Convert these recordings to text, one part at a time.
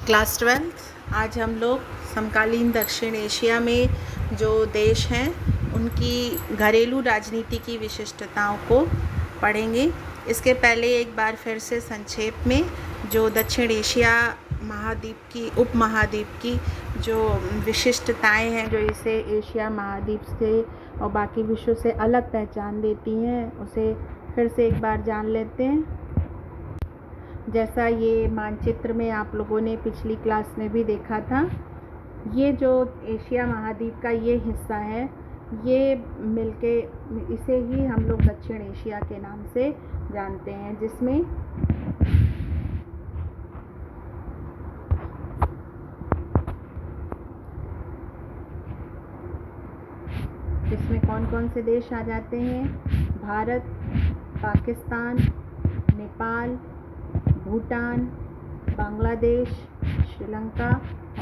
Class 12 आज हम लोग समकालीन दक्षिण एशिया में जो देश हैं उनकी घरेलू राजनीति की विशिष्टताओं को पढ़ेंगे। इसके पहले एक बार फिर से संक्षेप में जो दक्षिण एशिया उपमहाद्वीप की जो विशिष्टताएं हैं, जो इसे एशिया महाद्वीप से और बाकी विश्व से अलग पहचान देती हैं, उसे फिर से एक बार जान लेते हैं। जैसा ये मानचित्र में आप लोगों ने पिछली क्लास में भी देखा था, ये जो एशिया महाद्वीप का ये हिस्सा है, ये मिलके इसे ही हम लोग दक्षिण एशिया के नाम से जानते हैं, जिसमें कौन कौन से देश आ जाते हैं? भारत, पाकिस्तान, नेपाल, भूटान, बांग्लादेश, श्रीलंका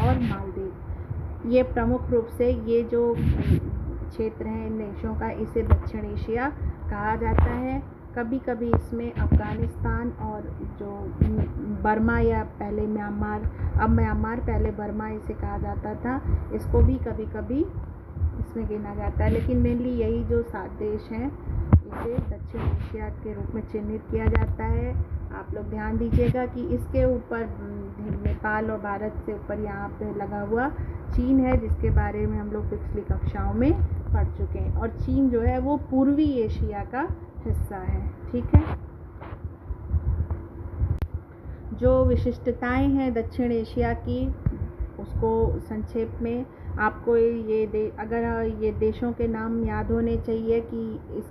और मालदीव। ये प्रमुख रूप से ये जो क्षेत्र है इन देशों का, इसे दक्षिण एशिया कहा जाता है। कभी कभी इसमें अफ़गानिस्तान और जो बर्मा या पहले म्यांमार पहले बर्मा इसे कहा जाता था, इसको भी कभी कभी इसमें गिना जाता है। लेकिन मेनली यही जो 7 देश हैं, इसे दक्षिण एशिया के रूप में चिन्हित किया जाता है। आप लोग ध्यान दीजिएगा कि इसके ऊपर नेपाल और भारत से ऊपर यहाँ पे लगा हुआ चीन है, जिसके बारे में हम लोग पिछली कक्षाओं में पढ़ चुके हैं। और चीन जो है वो पूर्वी एशिया का हिस्सा है। ठीक है, जो विशिष्टताएं हैं दक्षिण एशिया की, उसको संक्षेप में आपको अगर ये देशों के नाम याद होने चाहिए कि इस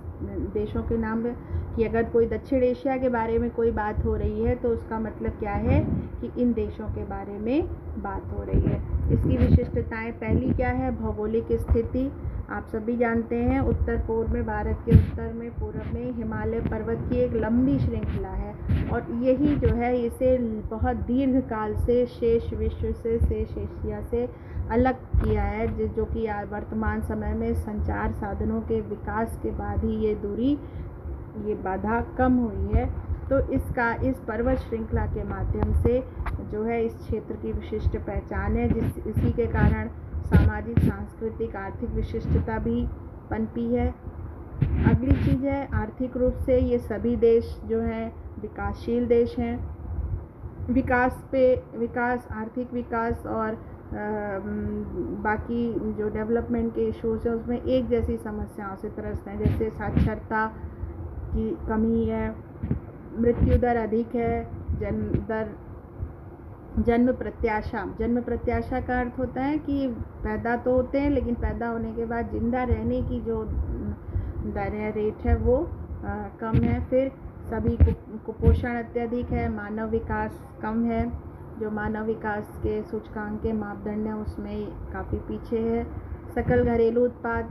देशों के नाम कि अगर कोई दक्षिण एशिया के बारे में कोई बात हो रही है तो उसका मतलब क्या है कि इन देशों के बारे में बात हो रही है। इसकी विशिष्टताएं, पहली क्या है? भौगोलिक स्थिति। आप सभी जानते हैं उत्तर पूर्व में, भारत के उत्तर में, पूर्व में हिमालय पर्वत की एक लंबी श्रृंखला है, और यही जो है इसे बहुत दीर्घ काल से शेष विश्व से, शेष एशिया से अलग किया है, जो कि वर्तमान समय में संचार साधनों के विकास के बाद ही ये बाधा कम हुई है। तो इस पर्वत श्रृंखला के माध्यम से जो है इस क्षेत्र की विशिष्ट पहचान है, इसी के कारण सामाजिक, सांस्कृतिक, आर्थिक विशिष्टता भी पनपी है। अगली चीज़ है आर्थिक रूप से ये सभी देश जो हैं विकासशील देश हैं। आर्थिक विकास और बाकी जो डेवलपमेंट के इश्यूज हैं उसमें एक जैसी समस्याओं से त्रस्त हैं, जैसे साक्षरता की कमी है, मृत्यु दर अधिक है, जन्म प्रत्याशा का अर्थ होता है कि पैदा तो होते हैं लेकिन पैदा होने के बाद जिंदा रहने की जो दर है, रेट है, वो कम है। फिर सभी कुपोषण अत्यधिक है, मानव विकास कम है, जो मानव विकास के सूचकांक के मापदंड हैं उसमें काफ़ी पीछे है। सकल घरेलू उत्पाद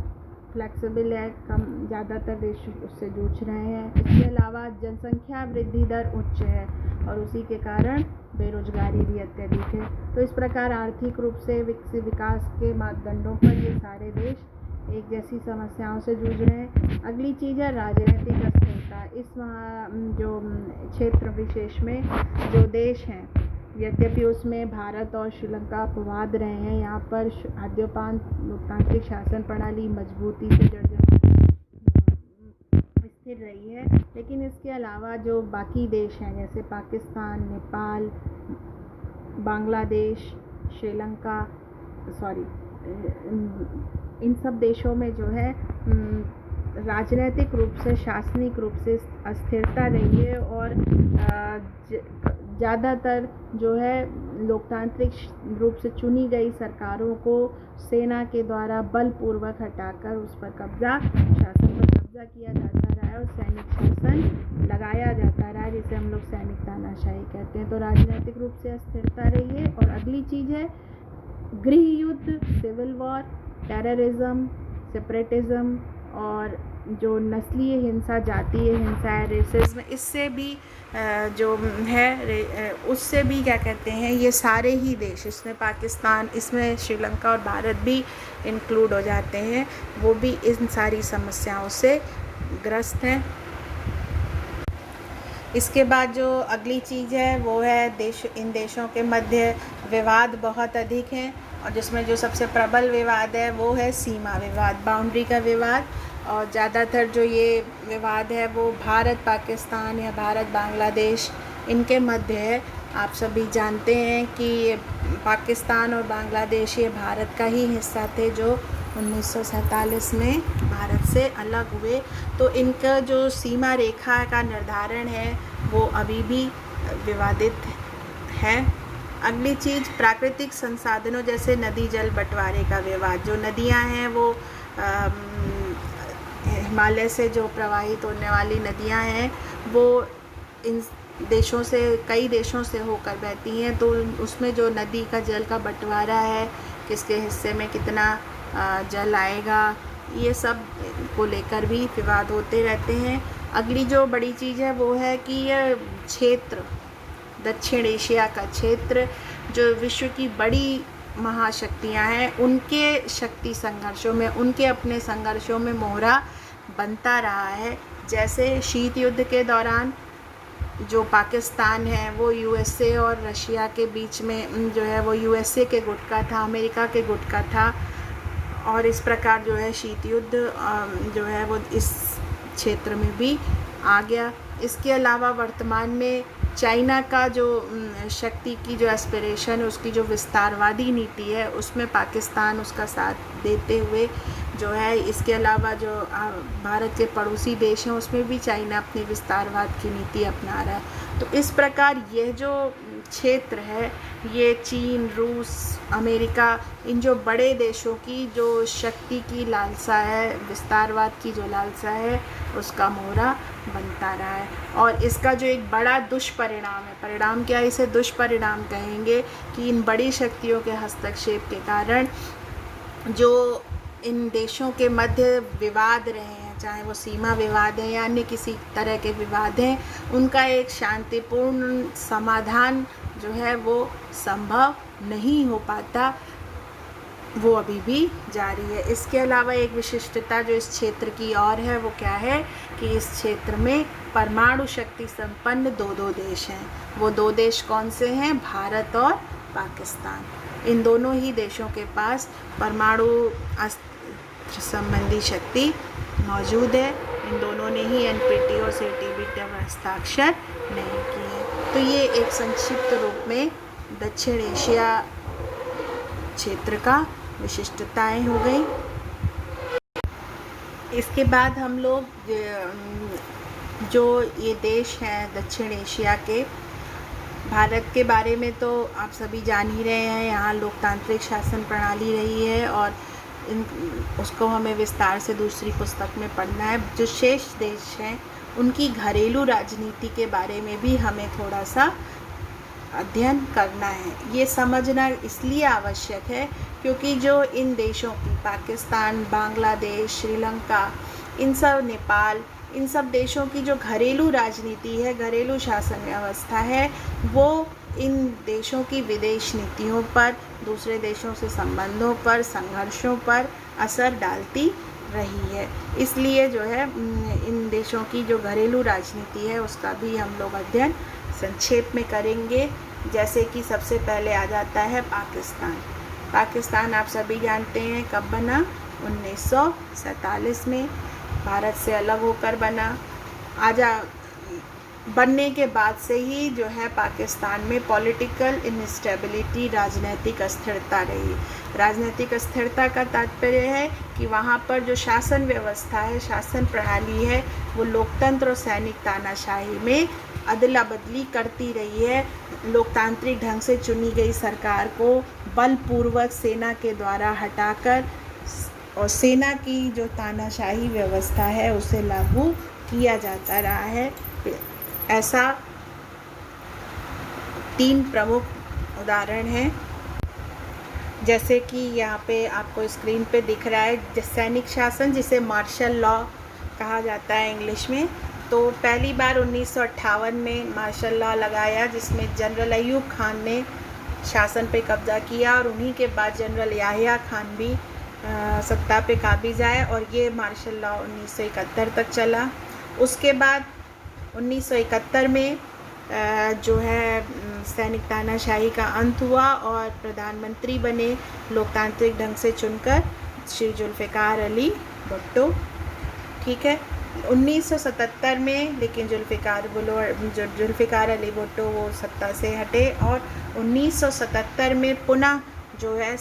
फ्लेक्सिबल है, कम, ज़्यादातर देश उससे जूझ रहे हैं। इसके अलावा जनसंख्या वृद्धि दर उच्च है और उसी के कारण बेरोजगारी भी अत्यधिक है। तो इस प्रकार आर्थिक रूप से विकसित विकास के मापदंडों पर ये सारे देश एक जैसी समस्याओं से जूझ रहे हैं। अगली चीज़ है राजनीतिक अस्थिरता। इस जो क्षेत्र विशेष में जो देश हैं, यद्यपि उसमें भारत और श्रीलंका अपवाद रहे हैं, यहाँ पर आद्योपांत लोकतांत्रिक शासन प्रणाली मजबूती से स्थिर रही है। लेकिन इसके अलावा जो बाकी देश हैं, जैसे पाकिस्तान, नेपाल, बांग्लादेश, श्रीलंका, इन सब देशों में जो है राजनीतिक रूप से, शासनिक रूप से अस्थिरता रही है, और ज़्यादातर जो है लोकतांत्रिक रूप से चुनी गई सरकारों को सेना के द्वारा बलपूर्वक हटाकर उस पर शासन पर कब्जा किया जाता रहा है और सैनिक शासन लगाया जाता रहा है, जिसे हम लोग सैनिक तानाशाही कहते हैं। तो राजनीतिक रूप से अस्थिरता रही है। और अगली चीज़ है गृह युद्ध, सिविल वॉर, टेररिज्म, सेपरेटिज्म, और जो नस्लीय हिंसा, जातीय हिंसा है, रेसिज्म, इससे भी जो है उससे भी क्या कहते हैं, ये सारे ही देश, इसमें पाकिस्तान, इसमें श्रीलंका और भारत भी इंक्लूड हो जाते हैं, वो भी इन सारी समस्याओं से ग्रस्त हैं। इसके बाद जो अगली चीज़ है वो है इन देशों के मध्य विवाद बहुत अधिक हैं, और जिसमें जो सबसे प्रबल विवाद है वो है सीमा विवाद, बाउंड्री का विवाद। और ज़्यादातर जो ये विवाद है वो भारत पाकिस्तान या भारत बांग्लादेश इनके मध्य है। आप सभी जानते हैं कि पाकिस्तान और बांग्लादेश ये भारत का ही हिस्सा थे जो 1947 में भारत से अलग हुए। तो इनका जो सीमा रेखा का निर्धारण है वो अभी भी विवादित है। अगली चीज़ प्राकृतिक संसाधनों जैसे नदी जल बंटवारे का विवाद। जो नदियां हैं वो हिमालय से जो प्रवाहित होने वाली नदियां हैं वो इन देशों से, कई देशों से होकर बहती हैं, तो उसमें जो नदी का जल का बंटवारा है, किसके हिस्से में कितना जल आएगा, ये सब को लेकर भी विवाद होते रहते हैं। अगली जो बड़ी चीज़ है वो है कि यह क्षेत्र, दक्षिण एशिया का क्षेत्र, जो विश्व की बड़ी महाशक्तियां हैं उनके शक्ति संघर्षों में, उनके अपने संघर्षों में मोहरा बनता रहा है। जैसे शीत युद्ध के दौरान जो पाकिस्तान है वो यूएसए और रशिया के बीच में जो है वो यूएसए के गुट का था, अमेरिका के गुट का था, और इस प्रकार जो है शीत युद्ध जो है वो इस क्षेत्र में भी आ गया। इसके अलावा वर्तमान में चाइना का जो शक्ति की जो एस्पिरेशन है, उसकी जो विस्तारवादी नीति है, उसमें पाकिस्तान उसका साथ देते हुए जो है, इसके अलावा जो भारत के पड़ोसी देश हैं उसमें भी चाइना अपनी विस्तारवाद की नीति अपना रहा है। तो इस प्रकार यह जो क्षेत्र है ये चीन, रूस, अमेरिका, इन जो बड़े देशों की जो शक्ति की लालसा है, विस्तारवाद की जो लालसा है, उसका मोहरा बनता रहा है। और इसका जो एक बड़ा दुष्परिणाम है, परिणाम क्या, इसे दुष्परिणाम कहेंगे, कि इन बड़ी शक्तियों के हस्तक्षेप के कारण जो इन देशों के मध्य विवाद रहे हैं, चाहे वो सीमा विवाद है या अन्य किसी तरह के विवाद हैं, उनका एक शांतिपूर्ण समाधान जो है वो संभव नहीं हो पाता, वो अभी भी जारी है। इसके अलावा एक विशिष्टता जो इस क्षेत्र की और है वो क्या है कि इस क्षेत्र में परमाणु शक्ति संपन्न दो देश हैं। वो दो देश कौन से हैं? भारत और पाकिस्तान। इन दोनों ही देशों के पास परमाणु अस्त्र संबंधी शक्ति मौजूद है। इन दोनों ने ही NPT और CTBT पर हस्ताक्षर नहीं किए। तो ये एक संक्षिप्त रूप में दक्षिण एशिया क्षेत्र का विशिष्टताएं हो गई। इसके बाद हम लोग जो ये देश हैं दक्षिण एशिया के, भारत के बारे में तो आप सभी जान ही रहे हैं, यहाँ लोकतांत्रिक शासन प्रणाली रही है और उसको हमें विस्तार से दूसरी पुस्तक में पढ़ना है। जो शेष देश हैं उनकी घरेलू राजनीति के बारे में भी हमें थोड़ा सा अध्ययन करना है। ये समझना इसलिए आवश्यक है क्योंकि जो इन देशों की, पाकिस्तान, बांग्लादेश, श्रीलंका, इन सब, नेपाल, इन सब देशों की जो घरेलू राजनीति है, घरेलू शासन व्यवस्था है, वो इन देशों की विदेश नीतियों पर, दूसरे देशों से संबंधों पर, संघर्षों पर असर डालती रही है। इसलिए जो है इन देशों की जो घरेलू राजनीति है उसका भी हम लोग अध्ययन संक्षेप में करेंगे। जैसे कि सबसे पहले आ जाता है पाकिस्तान। पाकिस्तान आप सभी जानते हैं कब बना? 1947 में भारत से अलग होकर बना। बनने के बाद से ही जो है पाकिस्तान में पॉलिटिकल इनस्टेबिलिटी, राजनीतिक अस्थिरता रही। राजनीतिक अस्थिरता का तात्पर्य है कि वहाँ पर जो शासन व्यवस्था है, शासन प्रणाली है, वो लोकतंत्र और सैनिक तानाशाही में अदला बदली करती रही है। लोकतांत्रिक ढंग से चुनी गई सरकार को बलपूर्वक सेना के द्वारा हटाकर और सेना की जो तानाशाही व्यवस्था है उसे लागू किया जाता रहा है। ऐसा 3 प्रमुख उदाहरण हैं, जैसे कि यहाँ पे आपको स्क्रीन पे दिख रहा है सैनिक शासन, जिसे मार्शल लॉ कहा जाता है इंग्लिश में। तो पहली बार 1958 में मार्शल लॉ लगाया, जिसमें जनरल अयूब खान ने शासन पे कब्जा किया और उन्हीं के बाद जनरल याहिया खान भी सत्ता पे काबिज आए और ये मार्शल लॉ 1971 तक चला। उसके बाद 1971 में जो है सैनिक तानाशाही का अंत हुआ और प्रधानमंत्री बने लोकतांत्रिक ढंग से चुनकर श्री जुल्फ़िकार अली भुट्टो। ठीक है, 1977 में लेकिन जुल्फ़िकार अली भुट्टो वो सत्ता से हटे और 1977 में पुनः जो है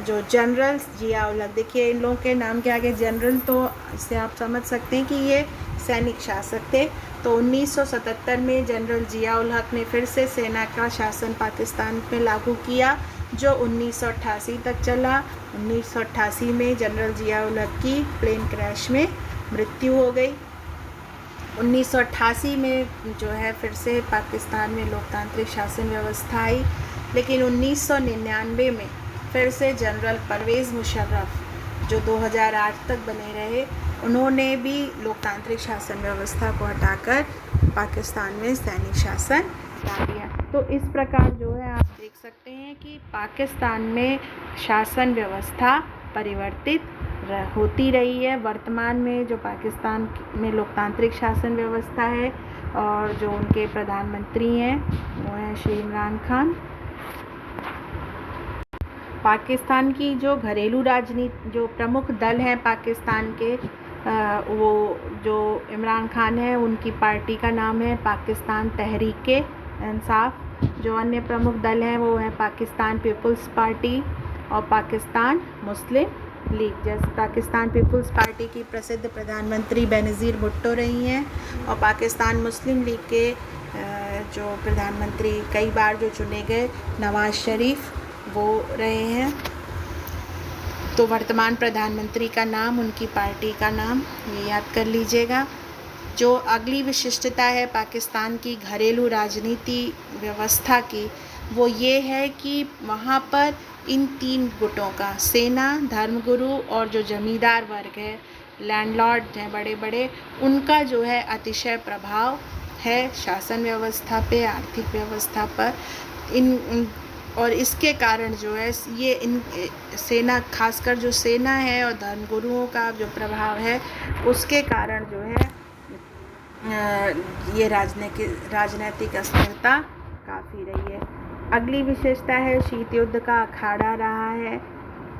जो जनरल जिया उल हक, देखिए इन लोगों के नाम के आगे जनरल, तो इससे आप समझ सकते हैं कि ये सैनिक शासक थे। तो 1977 में जनरल जिया उल हक ने फिर से सेना का शासन पाकिस्तान में लागू किया, जो 1988 तक चला। 1988 में जनरल जिया उल हक की प्लेन क्रैश में मृत्यु हो गई। 1988 में जो है फिर से पाकिस्तान में लोकतांत्रिक शासन व्यवस्था आई, लेकिन 1999 में फिर से जनरल परवेज़ मुशर्रफ जो 2008 तक बने रहे, उन्होंने भी लोकतांत्रिक शासन व्यवस्था को हटाकर पाकिस्तान में सैनिक शासन ला दिया। तो इस प्रकार जो है आप देख सकते हैं कि पाकिस्तान में शासन व्यवस्था परिवर्तित होती रही है। वर्तमान में जो पाकिस्तान में लोकतांत्रिक शासन व्यवस्था है और जो उनके प्रधानमंत्री हैं वो हैं श्री इमरान खान। पाकिस्तान की जो घरेलू राजनीति, जो प्रमुख दल हैं पाकिस्तान के, वो जो इमरान खान है उनकी पार्टी का नाम है पाकिस्तान तहरीक-ए-इंसाफ। जो अन्य प्रमुख दल हैं वो हैं पाकिस्तान पीपल्स पार्टी और पाकिस्तान मुस्लिम लीग। जैसे पाकिस्तान पीपल्स पार्टी की प्रसिद्ध प्रधानमंत्री बेनज़ीर भुट्टो रही हैं और पाकिस्तान मुस्लिम लीग के जो प्रधानमंत्री कई बार जो चुने गए नवाज़ शरीफ वो रहे हैं। तो वर्तमान प्रधानमंत्री का नाम, उनकी पार्टी का नाम ये याद कर लीजिएगा। जो अगली विशिष्टता है पाकिस्तान की घरेलू राजनीति व्यवस्था की, वो ये है कि वहाँ पर इन तीन गुटों का, सेना, धर्मगुरु और जो जमींदार वर्ग है, लैंडलॉर्ड हैं बड़े बड़े, उनका जो है अतिशय प्रभाव है शासन व्यवस्था पे, आर्थिक व्यवस्था पर। और इसके कारण जो है ये इन सेना, खासकर जो सेना है और धर्मगुरुओं का जो प्रभाव है, उसके कारण जो है ये राजनैतिक अस्थिरता काफ़ी रही है। अगली विशेषता है शीत युद्ध का अखाड़ा रहा है,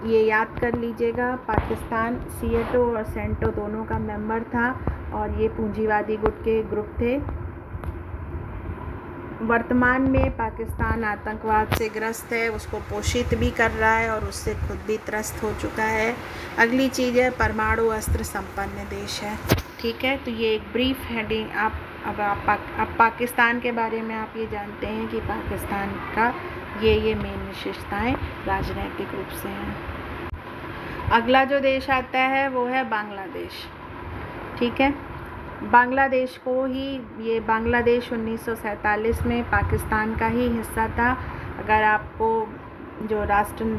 ये याद कर लीजिएगा। पाकिस्तान सीएटो और सेंटो दोनों का मेंबर था और ये पूंजीवादी गुट के ग्रुप थे। वर्तमान में पाकिस्तान आतंकवाद से ग्रस्त है, उसको पोषित भी कर रहा है और उससे खुद भी त्रस्त हो चुका है। अगली चीज़ है परमाणु अस्त्र संपन्न देश है। ठीक है, तो ये एक ब्रीफ हेडिंग। अब पाकिस्तान के बारे में आप ये जानते हैं कि पाकिस्तान का ये मेन विशेषताएं राजनीतिक रूप से हैं। अगला जो देश आता है वो है बांग्लादेश। ठीक है, बांग्लादेश को ही, ये बांग्लादेश 1947 में पाकिस्तान का ही हिस्सा था। अगर आपको जो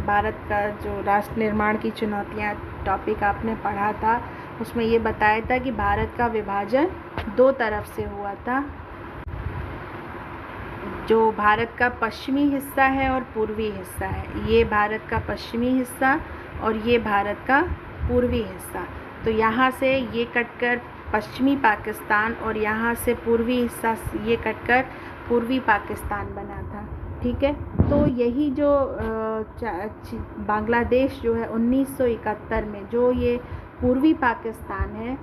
भारत का जो राष्ट्र निर्माण की चुनौतियाँ टॉपिक आपने पढ़ा था, उसमें ये बताया था कि भारत का विभाजन दो तरफ से हुआ था। जो भारत का पश्चिमी हिस्सा है और पूर्वी हिस्सा है, ये भारत का पश्चिमी हिस्सा और ये भारत का पूर्वी हिस्सा। तो यहाँ से ये कटकर पश्चिमी पाकिस्तान और यहाँ से पूर्वी हिस्सा ये कटकर पूर्वी पाकिस्तान बना था। ठीक है, तो यही जो बांग्लादेश जो है 1971 में, जो ये पूर्वी पाकिस्तान है,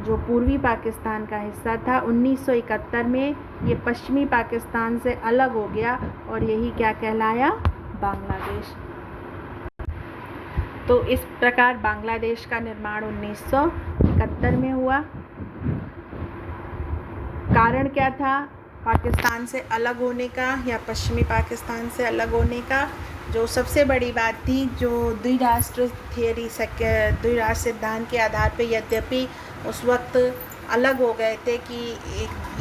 जो पूर्वी पाकिस्तान का हिस्सा था, 1971 में ये पश्चिमी पाकिस्तान से अलग हो गया और यही क्या कहलाया, बांग्लादेश। तो इस प्रकार बांग्लादेश का निर्माण 1971 में हुआ। कारण क्या था पाकिस्तान से अलग होने का या पश्चिमी पाकिस्तान से अलग होने का? जो सबसे बड़ी बात थी, जो द्विराष्ट्र सिद्धांत के आधार पे यद्यपि उस वक्त अलग हो गए थे कि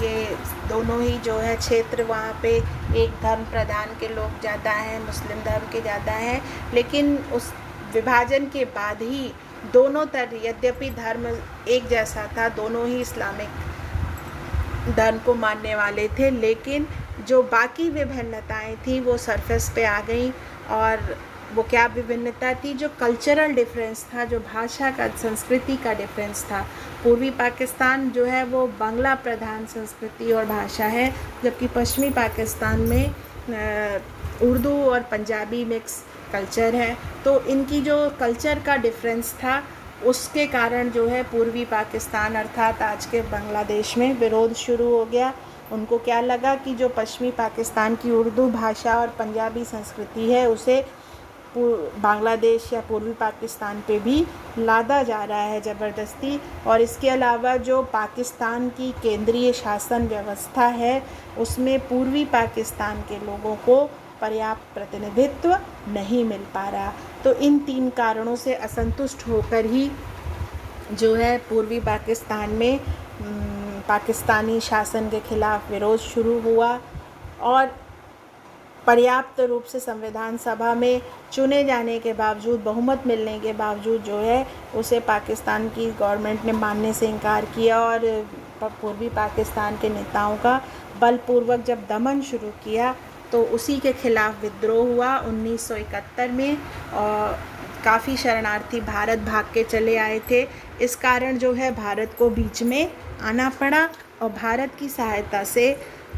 ये दोनों ही जो है क्षेत्र, वहाँ पे एक धर्म प्रधान के लोग ज़्यादा हैं, मुस्लिम धर्म के ज़्यादा हैं, लेकिन उस विभाजन के बाद ही दोनों तरह यद्यपि धर्म एक जैसा था, दोनों ही इस्लामिक धर्म को मानने वाले थे, लेकिन जो बाकी विभिन्नताएं थी वो सरफेस पे आ गई और वो क्या विभिन्नता थी? जो कल्चरल डिफरेंस था, जो भाषा का, संस्कृति का डिफरेंस था। पूर्वी पाकिस्तान जो है वो बांग्ला प्रधान संस्कृति और भाषा है, जबकि पश्चिमी पाकिस्तान में उर्दू और पंजाबी मिक्स कल्चर है। तो इनकी जो कल्चर का डिफरेंस था, उसके कारण जो है पूर्वी पाकिस्तान अर्थात आज के बांग्लादेश में विरोध शुरू हो गया। उनको क्या लगा कि जो पश्चिमी पाकिस्तान की उर्दू भाषा और पंजाबी संस्कृति है, उसे बांग्लादेश या पूर्वी पाकिस्तान पे भी लादा जा रहा है ज़बरदस्ती। और इसके अलावा जो पाकिस्तान की केंद्रीय शासन व्यवस्था है, उसमें पूर्वी पाकिस्तान के लोगों को पर्याप्त प्रतिनिधित्व नहीं मिल पा रहा। तो इन 3 कारणों से असंतुष्ट होकर ही जो है पूर्वी पाकिस्तान में पाकिस्तानी शासन के खिलाफ विरोध शुरू हुआ और पर्याप्त रूप से संविधान सभा में चुने जाने के बावजूद, बहुमत मिलने के बावजूद जो है उसे पाकिस्तान की गवर्नमेंट ने मानने से इनकार किया और पूर्वी पाकिस्तान के नेताओं का बलपूर्वक जब दमन शुरू किया तो उसी के खिलाफ विद्रोह हुआ 1971 में। और काफ़ी शरणार्थी भारत भाग के चले आए थे। इस कारण जो है भारत को बीच में आना पड़ा और भारत की सहायता से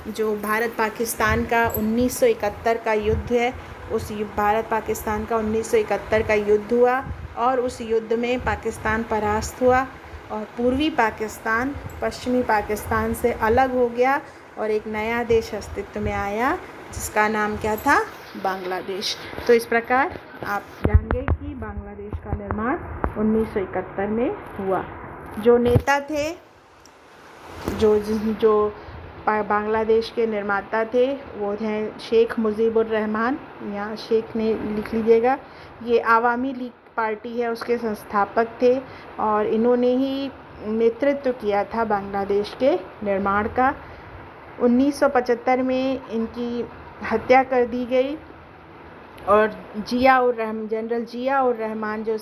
जो भारत पाकिस्तान का 1971 का युद्ध है, उस भारत पाकिस्तान का 1971 का युद्ध हुआ और उस युद्ध में पाकिस्तान परास्त हुआ और पूर्वी पाकिस्तान पश्चिमी पाकिस्तान से अलग हो गया और एक नया देश अस्तित्व में आया जिसका नाम क्या था? बांग्लादेश। तो इस प्रकार आप जान गए कि बांग्लादेश का निर्माण 1971 में हुआ। जो नेता थे, जो बांग्लादेश के निर्माता थे, वो हैं शेख मुजीबुर रहमान, यहाँ शेख ने लिख लीजिएगा। ये आवामी लीग पार्टी है, उसके संस्थापक थे और इन्होंने ही नेतृत्व किया था बांग्लादेश के निर्माण का। 1975 में इनकी हत्या कर दी गई और जनरल जिया उर रहमान जो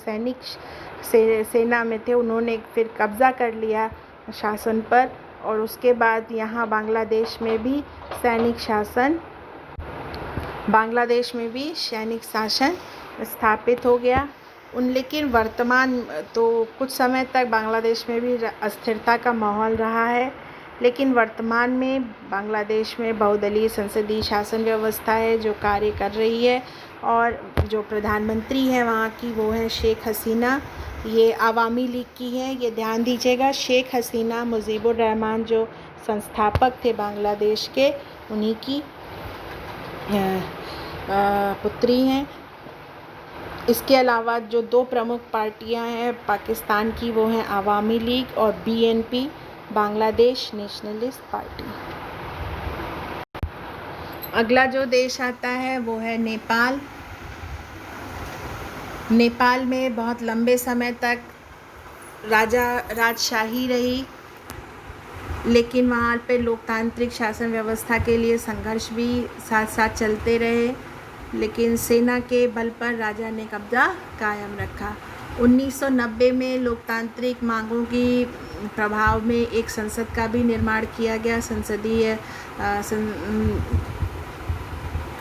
सेना में थे, उन्होंने फिर कब्ज़ा कर लिया शासन पर और उसके बाद यहाँ बांग्लादेश में भी सैनिक शासन स्थापित हो गया। लेकिन वर्तमान तो कुछ समय तक बांग्लादेश में भी अस्थिरता का माहौल रहा है, लेकिन वर्तमान में बांग्लादेश में बहुदलीय संसदीय शासन व्यवस्था है जो कार्य कर रही है और जो प्रधानमंत्री हैं वहाँ की, वो है शेख हसीना। ये आवामी लीग की है, ये ध्यान दीजिएगा। शेख हसीना मुजीबुर रहमान जो संस्थापक थे बांग्लादेश के, उन्हीं की पुत्री हैं। इसके अलावा जो 2 प्रमुख पार्टियां हैं पाकिस्तान की, वो हैं आवामी लीग और BNP, बांग्लादेश नेशनलिस्ट पार्टी। अगला जो देश आता है वो है नेपाल। नेपाल में बहुत लंबे समय तक राजशाही रही, लेकिन वहाँ पे लोकतांत्रिक शासन व्यवस्था के लिए संघर्ष भी साथ साथ चलते रहे, लेकिन सेना के बल पर राजा ने कब्जा कायम रखा। 1990 में लोकतांत्रिक मांगों की प्रभाव में एक संसद का भी निर्माण किया गया।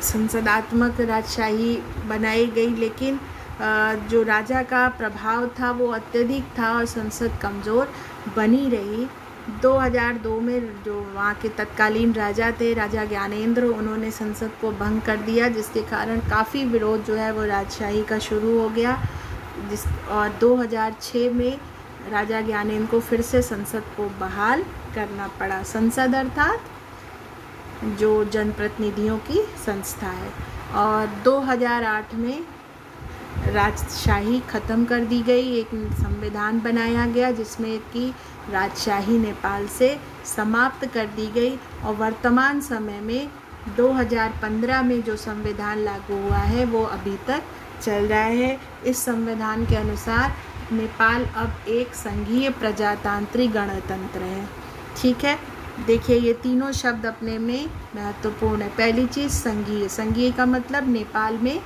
संसदात्मक राजशाही बनाई गई, लेकिन जो राजा का प्रभाव था वो अत्यधिक था और संसद कमज़ोर बनी रही। 2002 में जो वहाँ के तत्कालीन राजा थे, राजा ज्ञानेंद्र, उन्होंने संसद को भंग कर दिया, जिसके कारण काफ़ी विरोध जो है वो राजशाही का शुरू हो गया। और 2006 में राजा ज्ञानेंद्र को फिर से संसद को बहाल करना पड़ा। संसद अर्थात जो जनप्रतिनिधियों की संस्था है। और 2008 में राजशाही ख़त्म कर दी गई, एक संविधान बनाया गया जिसमें कि राजशाही नेपाल से समाप्त कर दी गई। और वर्तमान समय में 2015 में जो संविधान लागू हुआ है वो अभी तक चल रहा है। इस संविधान के अनुसार नेपाल अब एक संघीय प्रजातांत्रिक गणतंत्र है। ठीक है, देखिए ये तीनों शब्द अपने में महत्वपूर्ण है। पहली चीज़ संघीय। संघीय का मतलब नेपाल में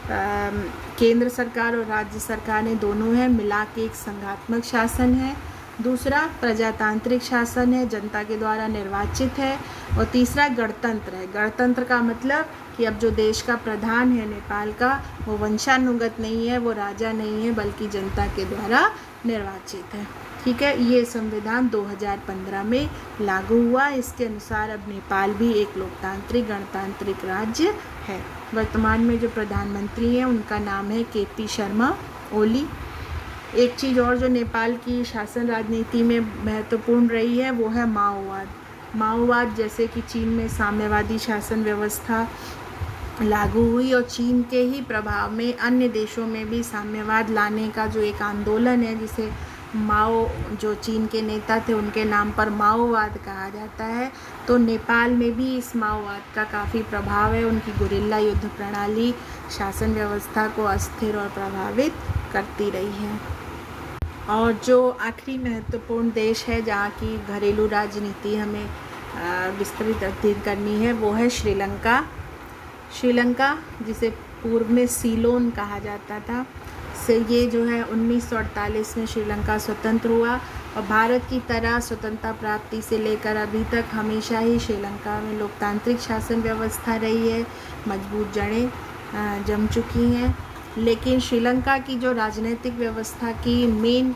केंद्र सरकार और राज्य सरकार ने दोनों हैं मिला के एक संघात्मक शासन है। दूसरा प्रजातांत्रिक शासन है, जनता के द्वारा निर्वाचित है। और तीसरा गणतंत्र है। गणतंत्र का मतलब कि अब जो देश का प्रधान है नेपाल का, वो वंशानुगत नहीं है, वो राजा नहीं है, बल्कि जनता के द्वारा निर्वाचित है। ठीक है, ये संविधान 2015 में लागू हुआ। इसके अनुसार अब नेपाल भी एक लोकतांत्रिक गणतांत्रिक राज्य है। वर्तमान में जो प्रधानमंत्री हैं उनका नाम है KP शर्मा ओली। एक चीज़ और जो नेपाल की शासन राजनीति में महत्वपूर्ण रही है वो है माओवाद। माओवाद जैसे कि चीन में साम्यवादी शासन व्यवस्था लागू हुई और चीन के ही प्रभाव में अन्य देशों में भी साम्यवाद लाने का जो एक आंदोलन है, जिसे माओ, जो चीन के नेता थे उनके नाम पर माओवाद कहा जाता है, तो नेपाल में भी इस माओवाद का काफ़ी प्रभाव है। उनकी गुरिल्ला युद्ध प्रणाली शासन व्यवस्था को अस्थिर और प्रभावित करती रही है। और जो आखिरी महत्वपूर्ण देश है जहाँ की घरेलू राजनीति हमें विस्तृत अध्ययन करनी है वो है श्रीलंका। श्रीलंका, जिसे पूर्व में सीलोन कहा जाता था, से ये जो है 1948 में श्रीलंका स्वतंत्र हुआ। और भारत की तरह स्वतंत्रता प्राप्ति से लेकर अभी तक हमेशा ही श्रीलंका में लोकतांत्रिक शासन व्यवस्था रही है, मजबूत जड़ें जम चुकी हैं। लेकिन श्रीलंका की जो राजनीतिक व्यवस्था की मेन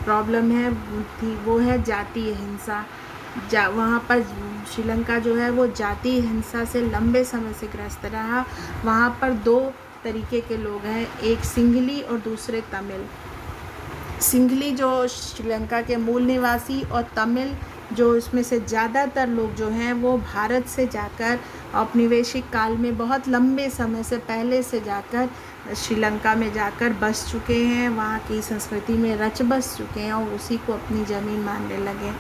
प्रॉब्लम है थी वो है जातीय हिंसा। वहाँ पर श्रीलंका जो है वो जातीय हिंसा से लंबे समय से ग्रस्त रहा। वहाँ पर दो तरीके के लोग हैं, एक सिंघली और दूसरे तमिल। सिंघली जो श्रीलंका के मूल निवासी और तमिल जो इसमें से ज़्यादातर लोग जो हैं वो भारत से जाकर औपनिवेशिक काल में बहुत लंबे समय से पहले से जाकर श्रीलंका में जाकर बस चुके हैं, वहाँ की संस्कृति में रच बस चुके हैं और उसी को अपनी ज़मीन मानने लगे।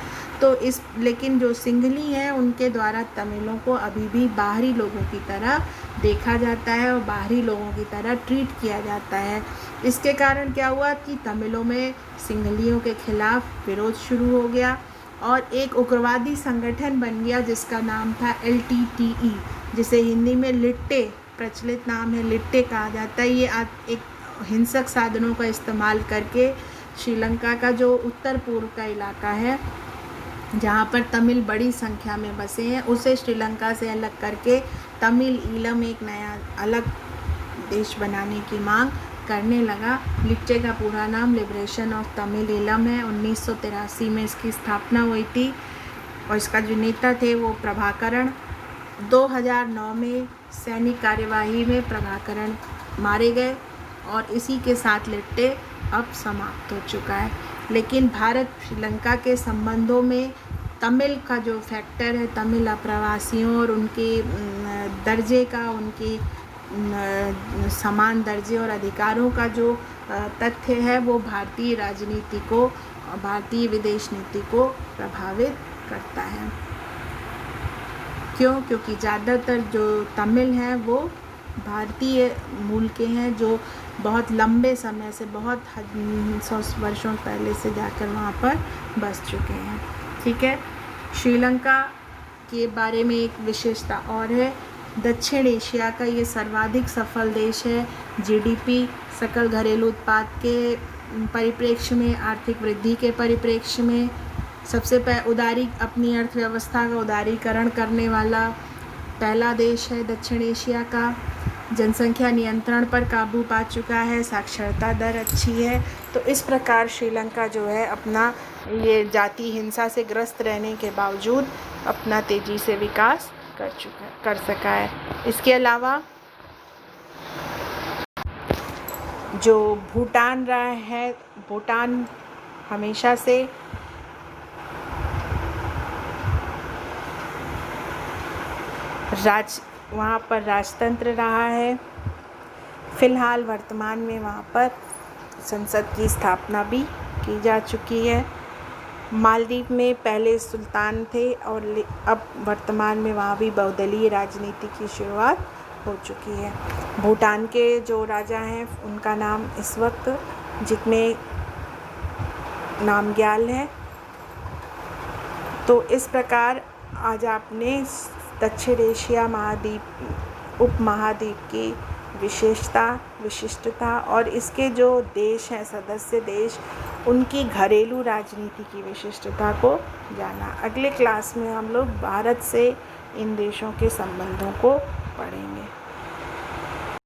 तो लेकिन जो सिंघली हैं उनके द्वारा तमिलों को अभी भी बाहरी लोगों की तरह देखा जाता है और बाहरी लोगों की तरह ट्रीट किया जाता है। इसके कारण क्या हुआ कि तमिलों में सिंघलियों के खिलाफ विरोध शुरू हो गया और एक उग्रवादी संगठन बन गया जिसका नाम था LTTE, जिसे हिंदी में लिट्टे, प्रचलित नाम है, लिट्टे कहा जाता है। ये एक हिंसक साधनों का इस्तेमाल करके श्रीलंका का जो उत्तर पूर्व का इलाका है जहाँ पर तमिल बड़ी संख्या में बसे हैं उसे श्रीलंका से अलग करके तमिल ईलम एक नया अलग देश बनाने की मांग करने लगा। लिट्टे का पूरा नाम लिबरेशन ऑफ तमिल ईलम है। 1983 में इसकी स्थापना हुई थी और इसका जो नेता थे वो प्रभाकरण। 2009 में सैनिक कार्यवाही में प्रभाकरण मारे गए और इसी के साथ लिट्टे अब समाप्त हो चुका है। लेकिन भारत श्रीलंका के संबंधों में तमिल का जो फैक्टर है, तमिल अप्रवासियों और उनके दर्जे का, उनके समान दर्जे और अधिकारों का जो तथ्य है वो भारतीय राजनीति को, भारतीय विदेश नीति को प्रभावित करता है। क्यों? क्योंकि ज़्यादातर जो तमिल हैं वो भारतीय मूल के हैं जो बहुत लंबे समय से, बहुत 100 वर्षों पहले से जाकर वहाँ पर बस चुके हैं। ठीक है, श्रीलंका के बारे में एक विशेषता और है, दक्षिण एशिया का ये सर्वाधिक सफल देश है। GDP, सकल घरेलू उत्पाद के परिप्रेक्ष्य में, आर्थिक वृद्धि के परिप्रेक्ष्य में सबसे अपनी अर्थव्यवस्था का उदारीकरण करने वाला पहला देश है दक्षिण एशिया का। जनसंख्या नियंत्रण पर काबू पा चुका है, साक्षरता दर अच्छी है। तो इस प्रकार श्रीलंका जो है अपना ये जाति हिंसा से ग्रस्त रहने के बावजूद अपना तेज़ी से विकास कर सका है। इसके अलावा जो भूटान रहा है, भूटान हमेशा से वहाँ पर राजतंत्र रहा है। फ़िलहाल वर्तमान में वहाँ पर संसद की स्थापना भी की जा चुकी है। मालदीव में पहले सुल्तान थे और अब वर्तमान में वहाँ भी बहुदलीय राजनीति की शुरुआत हो चुकी है। भूटान के जो राजा हैं उनका नाम इस वक्त जितने नामग्याल है। तो इस प्रकार आज आपने दक्षिण एशिया महाद्वीप, उपमहाद्वीप की विशिष्टता और इसके जो देश हैं, सदस्य देश, उनकी घरेलू राजनीति की विशिष्टता को जाना। अगले क्लास में हम लोग भारत से इन देशों के संबंधों को पढ़ेंगे।